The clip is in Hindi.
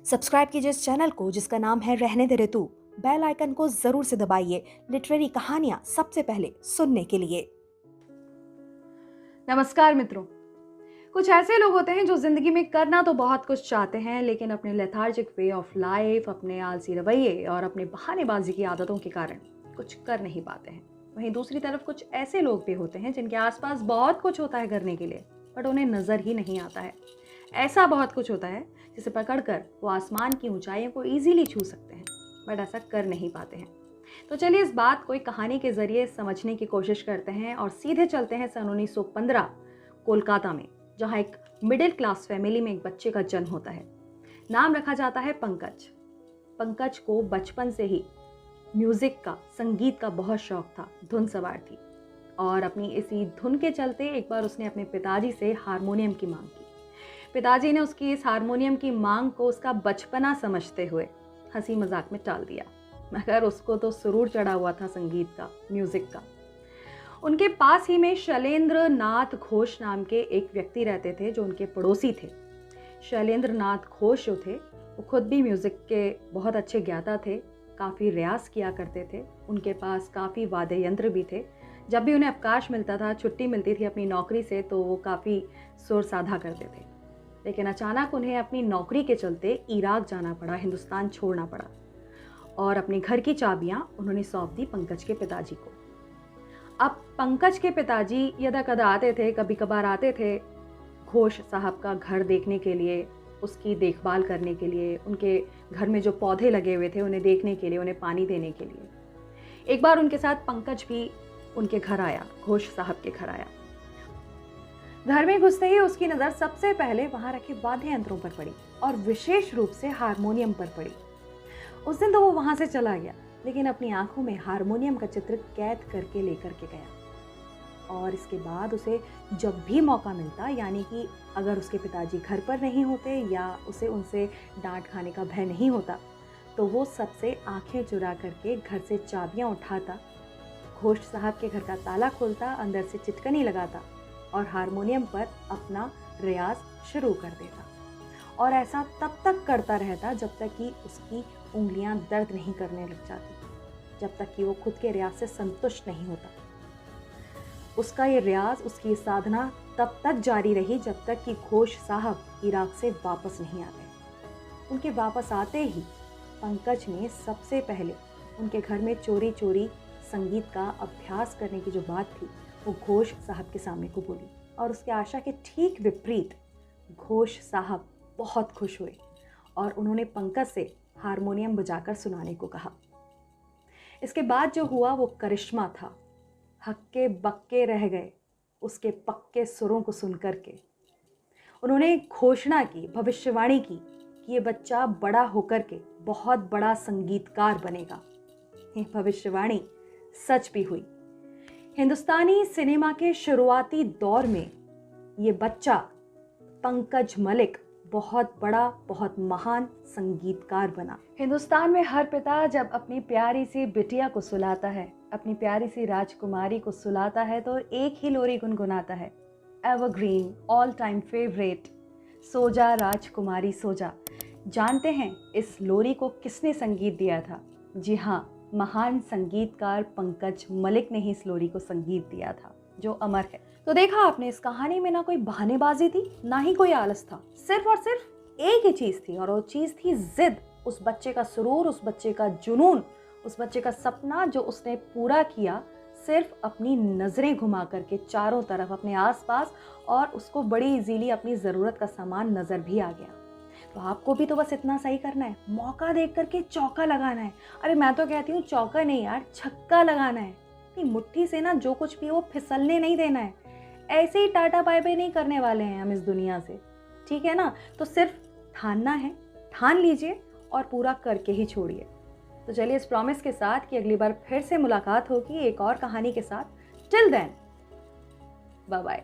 सब्सक्राइब कीजिए इस चैनल को जिसका नाम है रहने दे रे तू। बेल आइकन को जरूर से दबाइए लिटरेरी कहानियां सबसे पहले सुनने के लिए। नमस्कार मित्रों। कुछ ऐसे लोग होते हैं जो जिंदगी में करना तो बहुत कुछ चाहते हैं, लेकिन अपने लेथार्जिक वे ऑफ लाइफ, अपने आलसी रवैये और अपने बहानेबाजी की आदतों के कारण कुछ कर नहीं पाते हैं। वहीं दूसरी तरफ कुछ ऐसे लोग भी होते हैं जिनके आसपास बहुत कुछ होता है करने के लिए, बट उन्हें नजर ही नहीं आता है। ऐसा बहुत कुछ होता है जिसे पकड़कर वो आसमान की ऊंचाइयों को इजीली छू सकते हैं, बट ऐसा कर नहीं पाते हैं। तो चलिए इस बात को एक कहानी के जरिए समझने की कोशिश करते हैं और सीधे चलते हैं सन 1915 कोलकाता में, जहां एक मिडिल क्लास फैमिली में एक बच्चे का जन्म होता है। नाम रखा जाता है पंकज। पंकज को बचपन से ही म्यूजिक का, संगीत का बहुत शौक था, धुन सवार थी, और अपनी इसी धुन के चलते एक बार उसने अपने पिताजी से हारमोनियम की मांग की। पिताजी ने उसकी इस हारमोनियम की मांग को उसका बचपना समझते हुए हंसी मजाक में टाल दिया, मगर उसको तो सुरूर चढ़ा हुआ था संगीत का, म्यूजिक का। उनके पास ही में शैलेंद्र नाथ घोष नाम के एक व्यक्ति रहते थे जो उनके पड़ोसी थे। शैलेंद्र नाथ घोष जो थे वो खुद भी म्यूजिक के बहुत अच्छे ज्ञाता थे, काफ़ी रियाज किया करते थे। उनके पास काफ़ी वाद्य यंत्र भी थे। जब भी उन्हें अवकाश मिलता था, छुट्टी मिलती थी अपनी नौकरी से, तो वो काफ़ी सुर साधा करते थे। लेकिन अचानक उन्हें अपनी नौकरी के चलते इराक जाना पड़ा, हिंदुस्तान छोड़ना पड़ा, और अपने घर की चाबियां उन्होंने सौंप दी पंकज के पिताजी को। अब पंकज के पिताजी यदा कदा आते थे, कभी कभार आते थे घोष साहब का घर देखने के लिए, उसकी देखभाल करने के लिए, उनके घर में जो पौधे लगे हुए थे उन्हें देखने के लिए, उन्हें पानी देने के लिए। एक बार उनके साथ पंकज भी उनके घर आया, घोष साहब के घर आया। घर में घुसते ही उसकी नज़र सबसे पहले वहां रखे वाद्य यंत्रों पर पड़ी, और विशेष रूप से हारमोनियम पर पड़ी। उस दिन तो वो वहां से चला गया, लेकिन अपनी आंखों में हारमोनियम का चित्र कैद करके लेकर के गया। और इसके बाद उसे जब भी मौका मिलता, यानी कि अगर उसके पिताजी घर पर नहीं होते या उसे उनसे डांट खाने का भय नहीं होता, तो वो सबसे आंखें चुरा करके घर से चाबियां उठाता, घोष साहब के घर का ताला खोलता, अंदर से चिटकनी लगाता और हारमोनियम पर अपना रियाज शुरू कर देता। और ऐसा तब तक करता रहता जब तक कि उसकी उंगलियां दर्द नहीं करने लग जाती, जब तक कि वो खुद के रियाज से संतुष्ट नहीं होता। उसका ये रियाज, उसकी साधना तब तक जारी रही जब तक कि घोष साहब इराक से वापस नहीं आ गए। उनके वापस आते ही पंकज ने सबसे पहले उनके घर में चोरी चोरी संगीत का अभ्यास करने की जो बात थी वो घोष साहब के सामने को बोली, और उसके आशा के ठीक विपरीत घोष साहब बहुत खुश हुए और उन्होंने पंकज से हारमोनियम बजाकर सुनाने को कहा। इसके बाद जो हुआ वो करिश्मा था। हक्के बक्के रह गए उसके पक्के सुरों को सुनकर के। उन्होंने घोषणा की, भविष्यवाणी की कि ये बच्चा बड़ा होकर के बहुत बड़ा संगीतकार बनेगा। ये भविष्यवाणी सच भी हुई। हिंदुस्तानी सिनेमा के शुरुआती दौर में ये बच्चा पंकज मलिक बहुत बड़ा, बहुत महान संगीतकार बना। हिंदुस्तान में हर पिता जब अपनी प्यारी सी बिटिया को सुलाता है, अपनी प्यारी सी राजकुमारी को सुलाता है, तो एक ही लोरी गुनगुनाता है, एवरग्रीन, ऑल टाइम फेवरेट, सो जा राजकुमारी सो जा। जानते हैं इस लोरी को किसने संगीत दिया था? जी हाँ, महान संगीतकार पंकज मलिक ने ही इस लोरी को संगीत दिया था, जो अमर है। तो देखा आपने, इस कहानी में ना कोई बहानेबाजी थी, ना ही कोई आलस था। सिर्फ और सिर्फ एक ही चीज थी, और वो चीज थी जिद। उस बच्चे का सुरूर, उस बच्चे का जुनून, उस बच्चे का सपना जो उसने पूरा किया सिर्फ अपनी नजरें घुमा करके चारों तरफ, अपने आसपास, और उसको बड़ी इजीली अपनी जरूरत का सामान नजर भी आ गया। तो आपको भी तो बस इतना सही करना है, मौका देख करके चौका लगाना है। अरे मैं तो कहती हूँ चौका नहीं यार, छक्का लगाना है। मुट्ठी से ना जो कुछ भी वो फिसलने नहीं देना है। ऐसे ही टाटा बाय बाय नहीं करने वाले हैं हम इस दुनिया से, ठीक है ना? तो सिर्फ ठानना है, ठान लीजिए और पूरा करके ही छोड़िए। तो चलिए इस प्रॉमिस के साथ कि अगली बार फिर से मुलाकात होगी एक और कहानी के साथ। Till then, bye bye.